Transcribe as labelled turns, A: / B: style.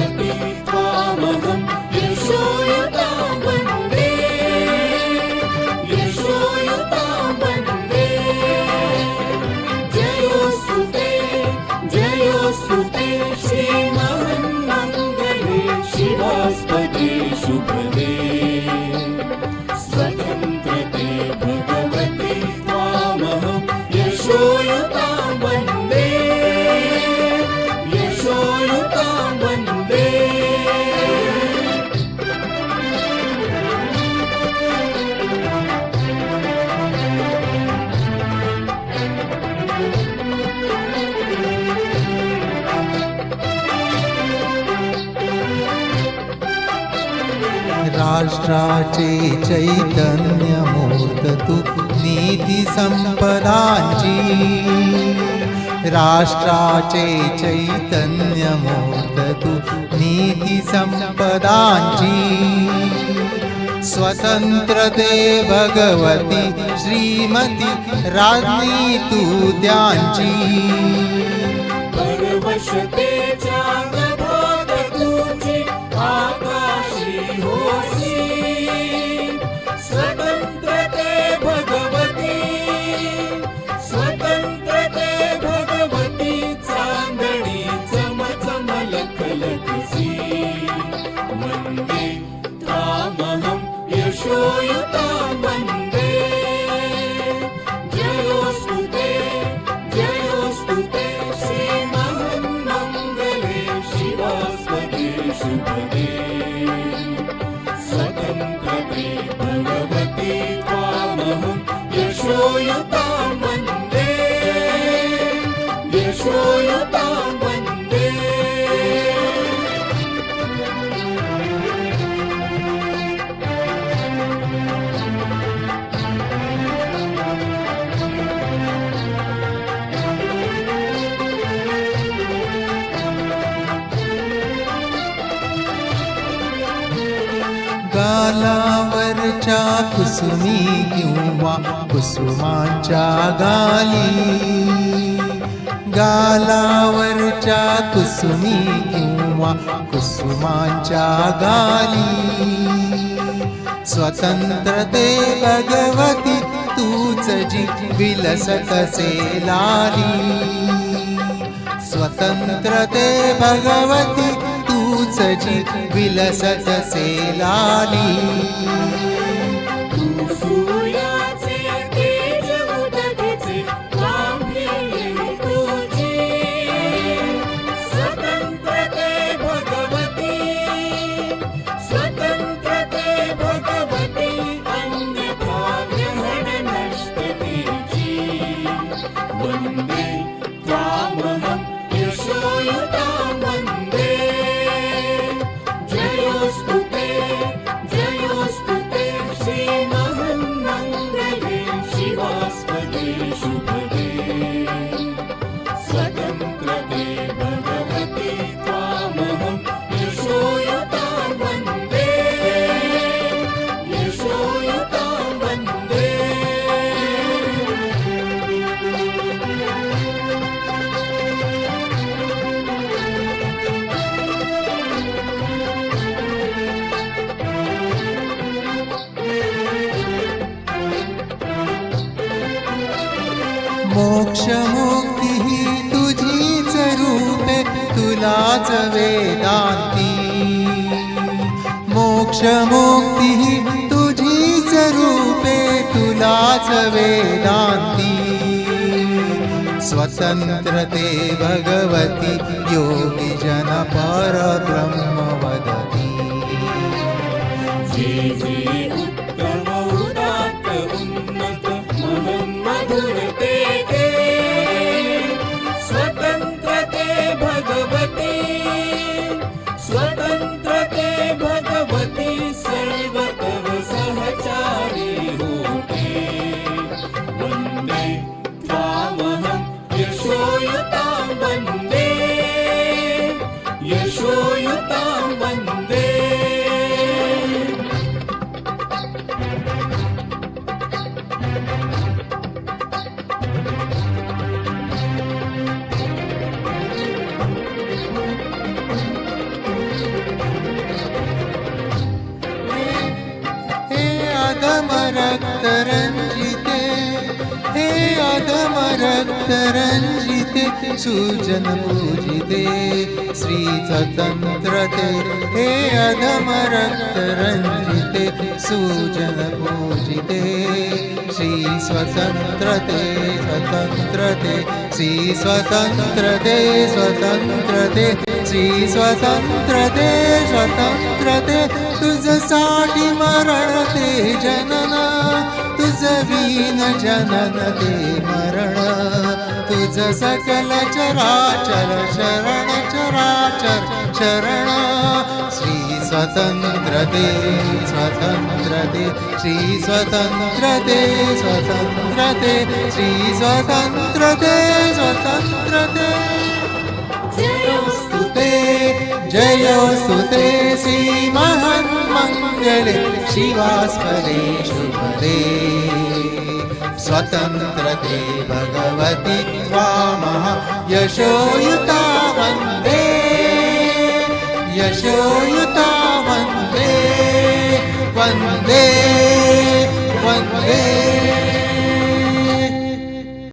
A: भगवती त्वामहं यशोयुतां वन्दे यशोयुतां वन्दे जयोस्तु ते श्रीमन्मङ्गले शिवास्पदे शुभदे स्वतन्त्रते भगवती त्वामहं यशोयुतां वन्दे यशोयुतां वन्दे
B: राष्ट्राचे चैतन्यमूर्त तू नीती संपदांची राष्ट्राचे चैतन्यमूर्त तू नीती संपदांची स्वतंत्रते भगवती श्रीमती राज्ञी तू त्यांची
A: परवशतेच्या नभात तुझी आकाशी होसी स्वतंत्रते भगवती चांदणी चमचम लखलखसी वन्दे त्वामहं यशोयुतां वन्दे जयोस्तु ते श्रीमन्मङ्गले शिवास्पदे शुभदे स्वतन्त्रते भगवती त्वामहं यशोयुतां वन्दे यशोयुतां वन्दे
B: गालावरच्या कुसुमी किंवा कुसुमांच्या गाली गालावरच्या कुसुमी किंवा कुसुमांच्या गाली स्वतंत्रते भगवती तूच जी विलसतसे लाली स्वतंत्रते भगवती तूच जी विलसतसे लाली
A: तू सूर्याचे तेज उदयाचे गांभीर्य तुझे स्वतंत्रते भगवती अन्यथा ग्रहण नष्टतेची वन्दे त्वामहं यशोयुतां वन्दे जयोस्तु ते श्रीमन्मङ्गले शिवास्पदे शुभदे स्वतन्त्रते भगवती त्वामहं यशोयुतां वन्दे यशोयुतां वन्दे
B: मोक्षमुक्ती ही तुझीच रूपे तुलाच वेदांती मोक्षमुक्ती ही तुझीच रूपे तुलाच वेदांती स्वतंत्रते भगवती योगी जन परब्रह्म वदती
A: जे उत्तम उदात्त उन्नत महन् मधुर ते स्वतंत्रते भगवती सर्वतः सहचारी होते वन्दे त्वामहं यशोयुतां वन्दे यशोयुतां वन्दे
B: अधम रक्तरञ्जिते सुजन पूजिते श्री स्वतन्त्रते हे अधम रक्तरञ्जिते सुजन पूजिते श्री स्वतन्त्रते स्वतन्त्रते श्री स्वतन्त्रते स्वतन्त्रते श्री स्वतन्त्रते स्वतन्त्रते तुझसाठी मरणते जनन तुझ वीन जनन ते मरण तुझ सकल चराचर शरण चराचर शरण श्री स्वतन्त्रते स्वतन्त्रते श्री स्वतन्त्रते स्वतन्त्रते श्री स्वतन्त्रते स्वतन्त्रते जयोस्तुते जयोस्तुते श्री महन्मङ्गले शिवास्पदे शुभदे स्वतन्त्रते भगवति त्वामः यशोयुता वन्दे यशोयुता वन्दे वन्दे वन्दे